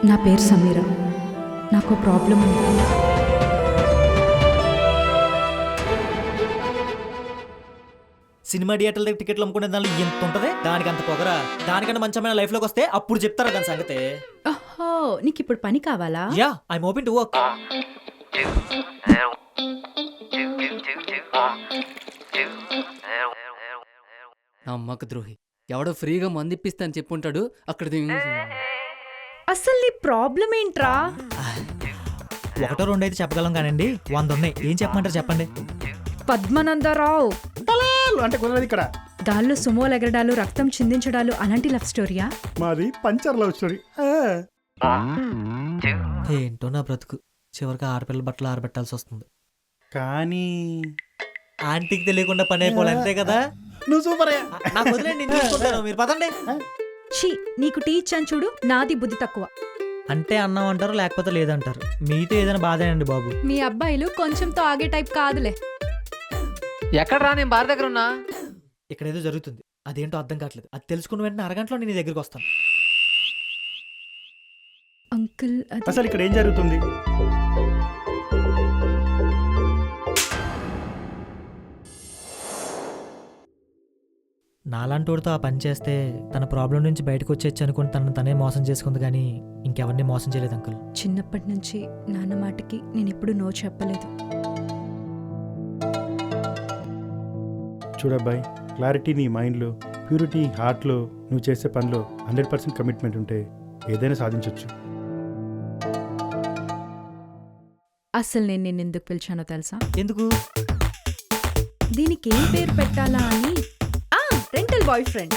నా పేరు సమీర. నాకు ప్రాబ్లం ఉంది. సినిమా థియేటర్ల దగ్గర టికెట్లు అమ్ముకునే దానిలో ఎంత ఉంటుంది? దానికి అంత పొగరా? దానికన్నా మంచమైన లైఫ్లోకి వస్తే అప్పుడు చెప్తారా దాని సంగతి. ఓహో, నీకు ఇప్పుడు పని కావాలా? Yeah, I'm open to work. అమ్మకు ద్రోహి ఎవడో ఫ్రీగా మందిప్పిస్తా అని చెప్పుంటాడు. అక్కడ అసలు నీ ప్రాబ్లం ఏంట్రా? ఒకటో రెండు అయితే చెప్పగలం కానండి, 100 ఉన్నాయి. ఏం చెప్పమంటారు చెప్పండి. పద్మనందరావు అంటే కుదరదు ఇక్కడ. గాల్లో సుమోలు ఎగరడాలు, రక్తం చిందించడాలు అలాంటి లవ్ స్టోరీయా? మాది పంచర్ లవ్ స్టోరీ. ఏంటో నా బ్రతుకు, చివరికి ఆడపిల్ల బట్టలు ఆరబెట్టాల్సి వస్తుంది. కానీ ఆంటీకి తెలియకుండా పని అయిపోవాలి, అంతే కదా. నువ్వు సూపర్. నాకు వదిలేండి, నేను చూసుకుంటాను, మీరు పదండి. ఛీ, నీకు టీ ఇచ్చాను చూడు, నాది బుద్ధి తక్కువ. అంటే అన్నం అంటారు, లేకపోతే లేదంటారు. మీతో ఏదైనా బాధేనండి బాబు. మీ అబ్బాయిలు కొంచెంతో ఆగే టైప్ కాదులే. ఎక్కడ రా, నేను బార్ దగ్గర ఉన్నా. ఇక్కడ ఏదో జరుగుతుంది, అదేంటో అర్థం కావట్లేదు. అది తెలుసుకున్న వెంటనే అరగంటలో నేను నీ దగ్గరికి వస్తాను. అంకుల్, అసలు ఇక్కడ ఏం జరుగుతుంది? నాలాంటోడితో ఆ పని చేస్తే తన ప్రాబ్లం నుంచి బయటకు వచ్చేచ్చు అనుకుని తనను తనే మోసం చేసుకుంది, కానీ ఇంకెవరిని మోసం చేయలేదు అంకుల్. చిన్నప్పటి నుంచి నాన్న మాటకి నేను ఎప్పుడు నో చెప్పలేదు. చూడబ్బాయి, క్లారిటీ నీ మైండ్లో, ప్యూరిటీ హార్ట్లో, నువ్వు చేసే పనిలో 100% కమిట్మెంట్ ఉంటే ఏదైనా సాధించవచ్చు. అసలు నేను నిన్ను ఎందుకు పిలిచానో తెలుసా? ఎందుకు? దీనికి ఏం పేరు పెట్టాలా అని. Rental boy friend.